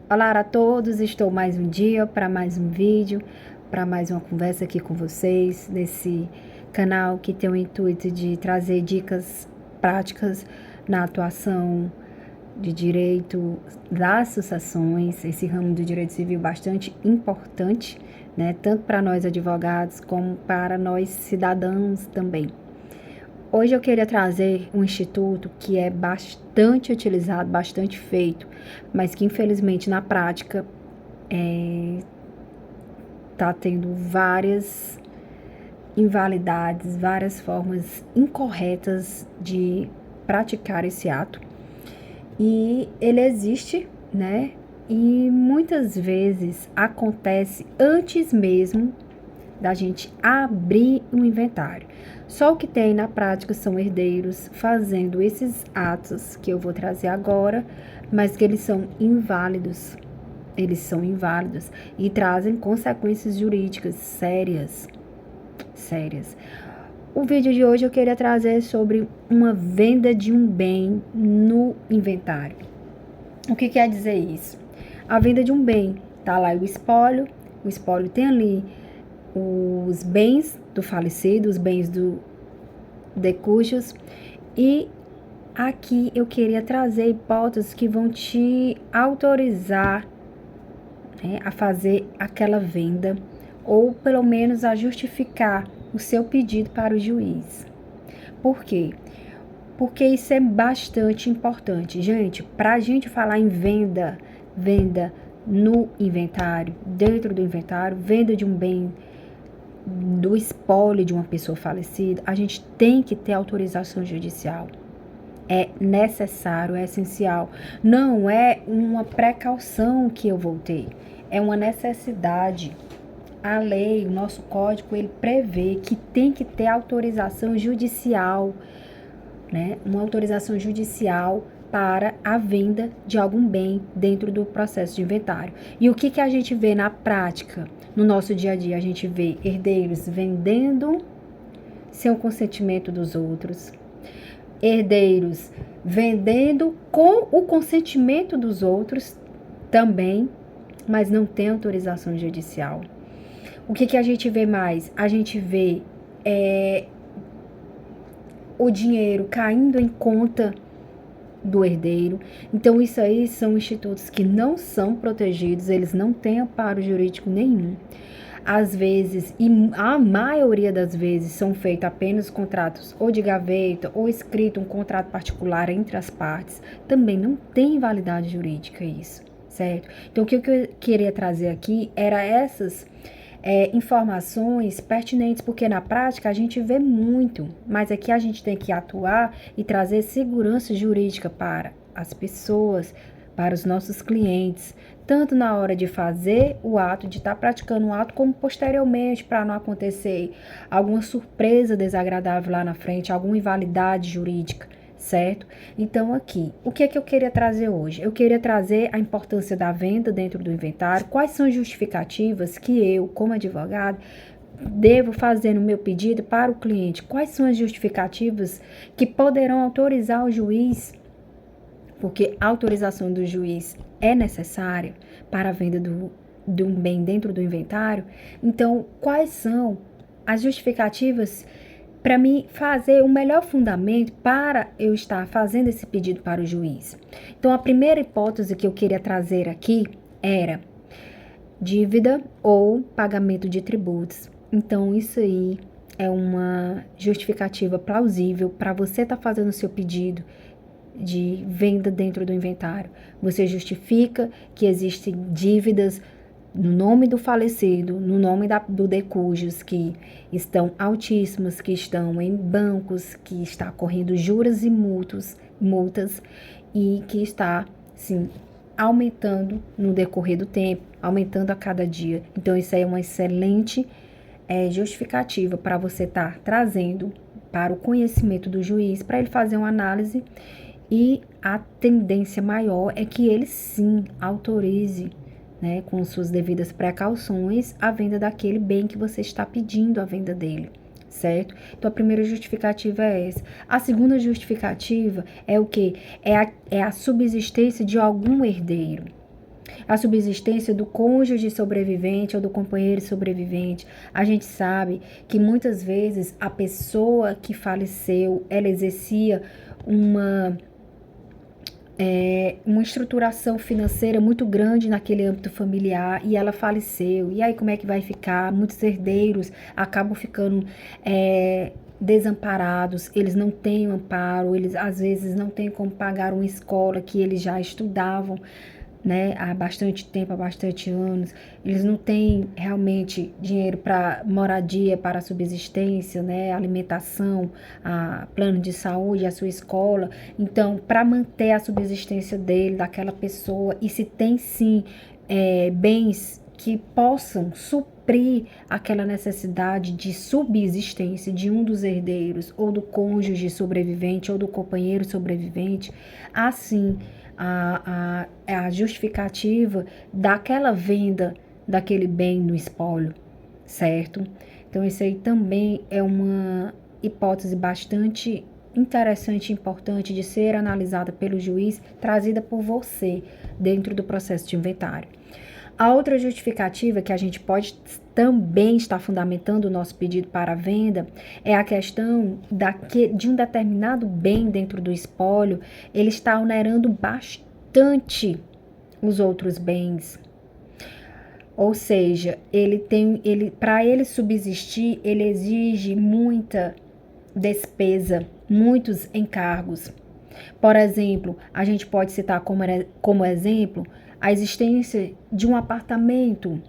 Olá a todos, estou mais um dia para mais um vídeo, para mais uma conversa aqui com vocês, nesse canal que tem o intuito de trazer dicas práticas na atuação de direito das sucessões, esse ramo do direito civil bastante importante, né, tanto para nós advogados como para nós cidadãos também. Hoje eu queria trazer um instituto que é bastante utilizado, bastante feito, mas que infelizmente na prática está tendo várias invalidades, várias formas incorretas de praticar esse ato. E ele existe, né? E muitas vezes acontece antes mesmo da gente abrir um inventário. Só o que tem na prática são herdeiros fazendo esses atos que eu vou trazer agora, mas que eles são inválidos. Eles são inválidos e trazem consequências jurídicas sérias. O vídeo de hoje eu queria trazer sobre uma venda de um bem no inventário. O que quer dizer isso? A venda de um bem, tá lá o espólio tem ali os bens do falecido, os bens do decujus, e aqui eu queria trazer hipóteses que vão te autorizar, né, a fazer aquela venda, ou pelo menos a justificar o seu pedido para o juiz. Por quê? Porque isso é bastante importante, gente. Para a gente falar em venda no inventário, dentro do inventário, venda de um bem do espólio de uma pessoa falecida, a gente tem que ter autorização judicial. É necessário, é essencial. Não é uma precaução que eu vou ter, é uma necessidade. A lei, o nosso código, ele prevê que tem que ter autorização judicial, né? Uma autorização judicial para a venda de algum bem dentro do processo de inventário. E o que a gente vê na prática? No nosso dia a dia, a gente vê herdeiros vendendo sem o consentimento dos outros, herdeiros vendendo com o consentimento dos outros também, mas não tem autorização judicial. O que a gente vê mais? A gente vê o dinheiro caindo em conta do herdeiro. Então, isso aí são institutos que não são protegidos, eles não têm amparo jurídico nenhum. Às vezes, e a maioria das vezes, são feitos apenas contratos ou de gaveta ou escrito um contrato particular entre as partes. Também não tem validade jurídica isso, certo? Então, o que eu queria trazer aqui era essas informações pertinentes, porque na prática a gente vê muito, mas aqui a gente tem que atuar e trazer segurança jurídica para as pessoas, para os nossos clientes, tanto na hora de fazer o ato, de estar praticando o ato, como posteriormente, para não acontecer alguma surpresa desagradável lá na frente, alguma invalidade jurídica, certo? Então aqui, o que é que eu queria trazer hoje? Eu queria trazer a importância da venda dentro do inventário, quais são as justificativas que eu, como advogado, devo fazer no meu pedido para o cliente, quais são as justificativas que poderão autorizar o juiz, porque a autorização do juiz é necessária para a venda de um bem dentro do inventário. Então, quais são as justificativas para mim fazer o melhor fundamento para eu estar fazendo esse pedido para o juiz? Então, a primeira hipótese que eu queria trazer aqui era dívida ou pagamento de tributos. Então, isso aí é uma justificativa plausível para você estar fazendo o seu pedido de venda dentro do inventário. Você justifica que existem dívidas no nome do falecido, no nome do decujus, que estão altíssimas, que estão em bancos, que está correndo juros e multas, e que está, sim, aumentando no decorrer do tempo, aumentando a cada dia. Então, isso aí é uma excelente justificativa para você estar trazendo para o conhecimento do juiz, para ele fazer uma análise, e a tendência maior é que ele sim autorize, né, com suas devidas precauções, a venda daquele bem que você está pedindo a venda dele, certo? Então, a primeira justificativa é essa. A segunda justificativa é o quê? É a subsistência de algum herdeiro. A subsistência do cônjuge sobrevivente ou do companheiro sobrevivente. A gente sabe que muitas vezes a pessoa que faleceu, ela exercia uma estruturação financeira muito grande naquele âmbito familiar e ela faleceu. E aí como é que vai ficar? Muitos herdeiros acabam ficando desamparados, eles não têm amparo, eles às vezes não têm como pagar uma escola que eles já estudavam, né, há bastante tempo, há bastante anos, eles não têm realmente dinheiro para moradia, para subsistência, né, alimentação, plano de saúde, a sua escola. Então, para manter a subsistência dele, daquela pessoa, e se tem sim bens que possam suprir aquela necessidade de subsistência de um dos herdeiros, ou do cônjuge sobrevivente, ou do companheiro sobrevivente, assim, a justificativa daquela venda daquele bem no espólio, certo? Então, isso aí também é uma hipótese bastante interessante e importante de ser analisada pelo juiz, trazida por você dentro do processo de inventário. A outra justificativa que a gente pode também estar fundamentando o nosso pedido para a venda é a questão de um determinado bem dentro do espólio, ele está onerando bastante os outros bens. Ou seja, para ele subsistir, ele exige muita despesa, muitos encargos. Por exemplo, a gente pode citar como exemplo a existência de um apartamento,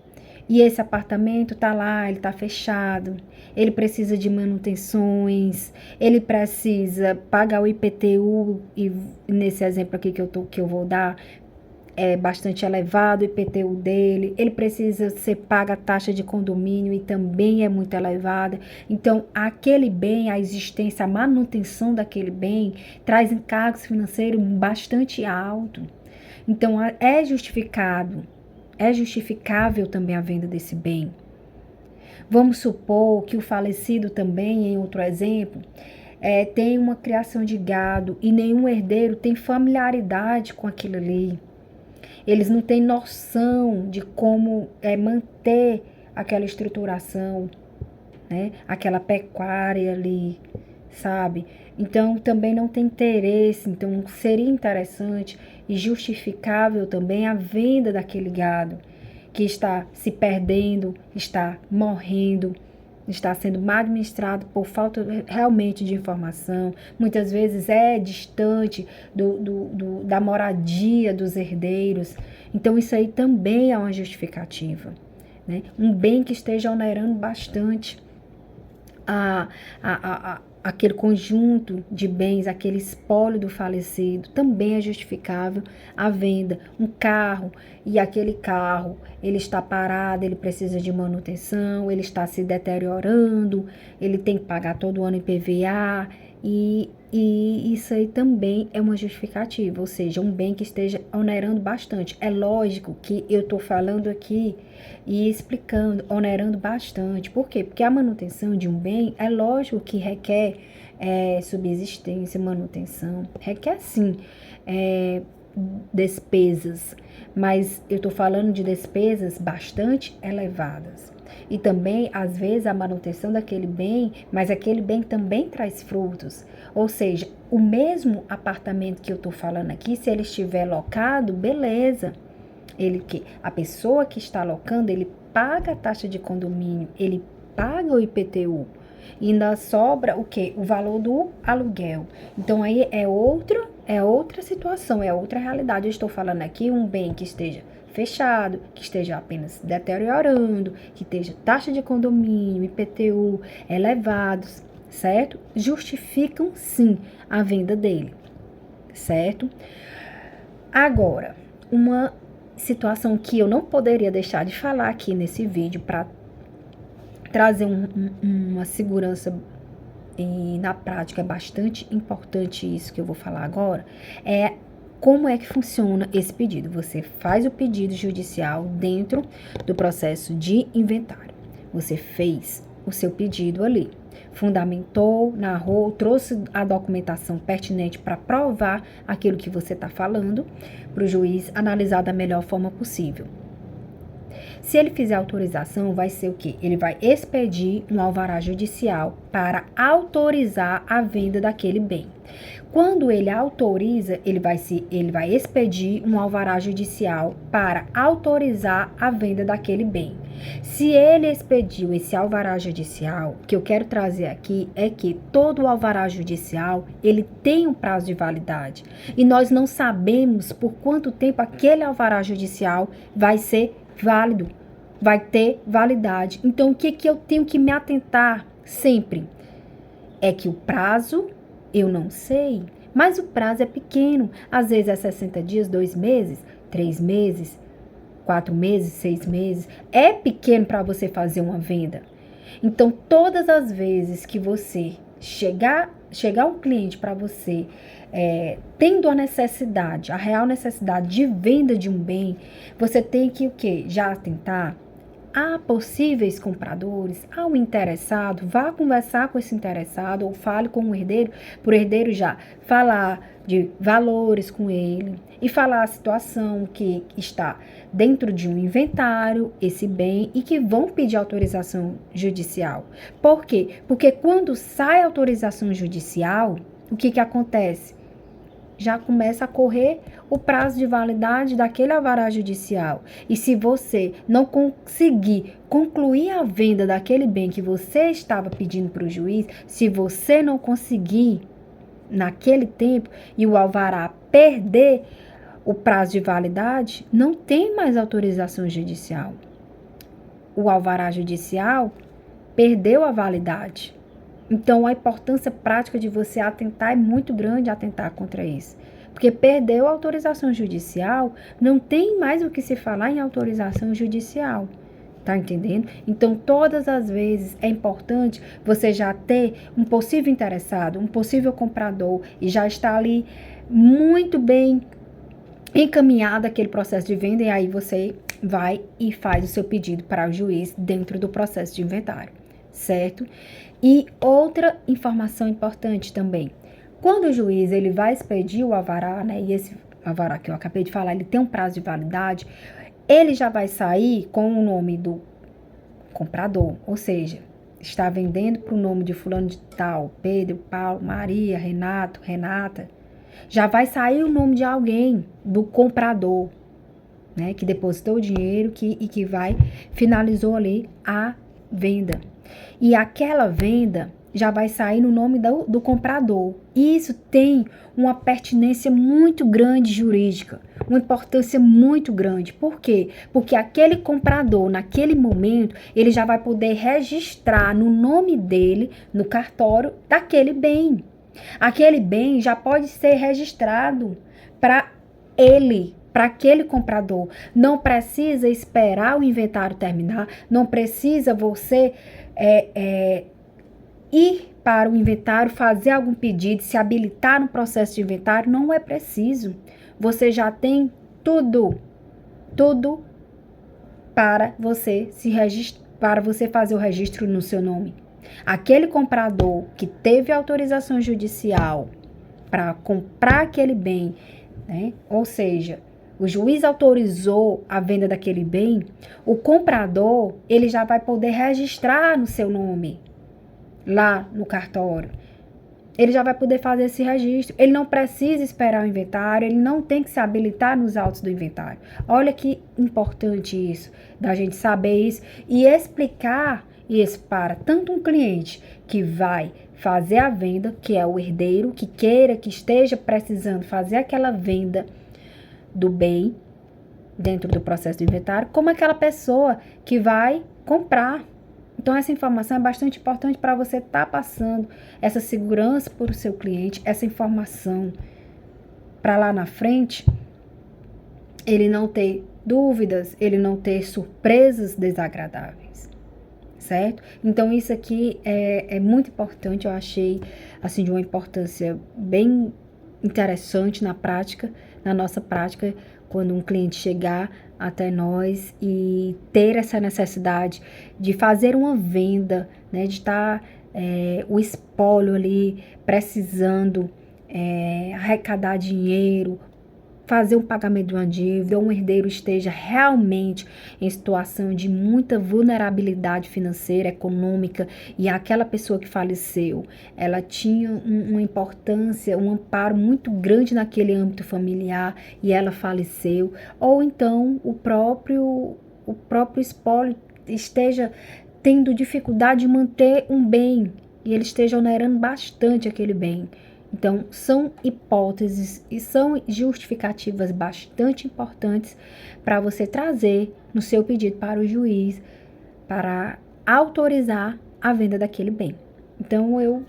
e esse apartamento está lá, ele está fechado, ele precisa de manutenções, ele precisa pagar o IPTU, e nesse exemplo aqui que eu vou dar, é bastante elevado o IPTU dele, ele precisa ser paga a taxa de condomínio e também é muito elevada. Então, aquele bem, a existência, a manutenção daquele bem, traz encargos financeiros bastante altos. Então, é justificável também a venda desse bem. Vamos supor que o falecido também, em outro exemplo, tem uma criação de gado e nenhum herdeiro tem familiaridade com aquilo ali. Eles não têm noção de como manter aquela estruturação, né? Aquela pecuária ali, sabe? Então, também não tem interesse. Então, seria interessante e justificável também a venda daquele gado que está se perdendo, está morrendo, está sendo mal administrado por falta realmente de informação. Muitas vezes é distante da moradia dos herdeiros. Então, isso aí também é uma justificativa, né? Um bem que esteja onerando bastante aquele conjunto de bens, aquele espólio do falecido, também é justificável a venda. Um carro, e aquele carro, ele está parado, ele precisa de manutenção, ele está se deteriorando, ele tem que pagar todo ano IPVA, e isso aí também é uma justificativa, ou seja, um bem que esteja onerando bastante. É lógico que eu estou falando aqui e explicando, onerando bastante. Por quê? Porque a manutenção de um bem, é lógico que requer subsistência, manutenção, requer sim despesas, mas eu estou falando de despesas bastante elevadas. E também, às vezes, a manutenção daquele bem, mas aquele bem também traz frutos. Ou seja, o mesmo apartamento que eu estou falando aqui, se ele estiver locado, beleza. A pessoa que está alocando, ele paga a taxa de condomínio, ele paga o IPTU. E ainda sobra o quê? O valor do aluguel. Então, aí é outra situação, é outra realidade. Eu estou falando aqui um bem que esteja fechado, que esteja apenas deteriorando, que esteja taxa de condomínio, IPTU elevados, certo? Justificam sim a venda dele, certo? Agora, uma situação que eu não poderia deixar de falar aqui nesse vídeo para trazer uma segurança, e na prática é bastante importante isso que eu vou falar agora, é como é que funciona esse pedido. Você faz o pedido judicial dentro do processo de inventário. Você fez o seu pedido ali. Fundamentou, narrou, trouxe a documentação pertinente para provar aquilo que você está falando, para o juiz analisar da melhor forma possível. Se ele fizer autorização, vai ser o quê? Ele vai expedir um alvará judicial para autorizar a venda daquele bem. Quando ele autoriza, ele vai expedir um alvará judicial para autorizar a venda daquele bem. Se ele expediu esse alvará judicial, o que eu quero trazer aqui é que todo alvará judicial, ele tem um prazo de validade. E nós não sabemos por quanto tempo aquele alvará judicial vai ser válido, vai ter validade. Então, o que eu tenho que me atentar sempre? É que o prazo, eu não sei, mas o prazo é pequeno. Às vezes é 60 dias, 2 meses, 3 meses, 4 meses, 6 meses. É pequeno para você fazer uma venda. Então, todas as vezes que você chegar um cliente para você, tendo a necessidade, a real necessidade de venda de um bem, você tem que o quê? Já atentar a possíveis compradores, ao interessado, vá conversar com esse interessado ou fale com o herdeiro, por herdeiro já falar de valores com ele e falar a situação que está dentro de um inventário, esse bem, e que vão pedir autorização judicial. Por quê? Porque quando sai autorização judicial, o que acontece? Já começa a correr o prazo de validade daquele alvará judicial. E se você não conseguir concluir a venda daquele bem que você estava pedindo para o juiz, se você não conseguir naquele tempo e o alvará perder o prazo de validade, não tem mais autorização judicial. O alvará judicial perdeu a validade. Então, a importância prática de você atentar é muito grande, atentar contra isso. Porque perdeu a autorização judicial, não tem mais o que se falar em autorização judicial. Tá entendendo? Então, todas as vezes é importante você já ter um possível interessado, um possível comprador e já estar ali muito bem encaminhado aquele processo de venda, e aí você vai e faz o seu pedido para o juiz dentro do processo de inventário, certo? E outra informação importante também, quando o juiz ele vai expedir o alvará, né, e esse alvará que eu acabei de falar, ele tem um prazo de validade, ele já vai sair com o nome do comprador, ou seja, está vendendo para o nome de fulano de tal, Pedro, Paulo, Maria, Renato, Renata, já vai sair o nome de alguém, do comprador, né, que depositou o dinheiro e que finalizou ali a venda. E aquela venda já vai sair no nome do comprador. E isso tem uma pertinência muito grande jurídica, uma importância muito grande. Por quê? Porque aquele comprador, naquele momento, ele já vai poder registrar no nome dele, no cartório, daquele bem. Aquele bem já pode ser registrado para ele, para aquele comprador. Não precisa esperar o inventário terminar, não precisa você ir para o inventário, fazer algum pedido, se habilitar no processo de inventário, não é preciso. Você já tem tudo para você para você fazer o registro no seu nome. Aquele comprador que teve autorização judicial para comprar aquele bem, né? Ou seja, o juiz autorizou a venda daquele bem, o comprador, ele já vai poder registrar no seu nome, lá no cartório. Ele já vai poder fazer esse registro. Ele não precisa esperar o inventário, ele não tem que se habilitar nos autos do inventário. Olha que importante isso, da gente saber isso e explicar isso para tanto um cliente que vai fazer a venda, que é o herdeiro, que queira, que esteja precisando fazer aquela venda do bem dentro do processo do inventário, como aquela pessoa que vai comprar. Então, essa informação é bastante importante para você estar passando essa segurança para o seu cliente, essa informação para lá na frente, ele não ter dúvidas, ele não ter surpresas desagradáveis, certo? Então, isso aqui é muito importante, eu achei, assim, de uma importância bem interessante na prática, na nossa prática quando um cliente chegar até nós e ter essa necessidade de fazer uma venda, né, de estar o espólio ali precisando arrecadar dinheiro, fazer um pagamento de uma dívida, ou um herdeiro esteja realmente em situação de muita vulnerabilidade financeira, econômica, e aquela pessoa que faleceu, ela tinha uma importância, um amparo muito grande naquele âmbito familiar e ela faleceu, ou então o próprio espólio esteja tendo dificuldade de manter um bem e ele esteja onerando bastante aquele bem. Então, são hipóteses e são justificativas bastante importantes para você trazer no seu pedido para o juiz para autorizar a venda daquele bem. Então, eu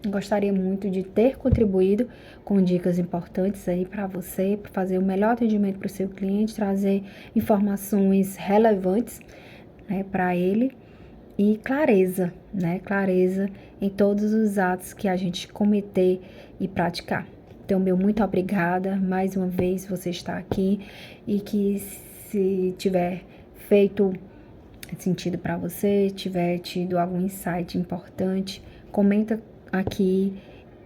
gostaria muito de ter contribuído com dicas importantes aí para você, para fazer o melhor atendimento para o seu cliente, trazer informações relevantes, né, para ele. E clareza, né? Clareza em todos os atos que a gente cometer e praticar. Então, meu muito obrigada. Mais uma vez você está aqui e que se tiver feito sentido para você, tiver tido algum insight importante, comenta aqui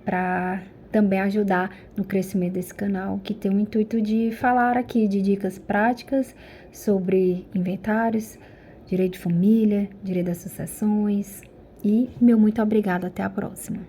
para também ajudar no crescimento desse canal, que tem o intuito de falar aqui de dicas práticas sobre inventários, direito de família, direito das sucessões. E meu muito obrigada, até a próxima.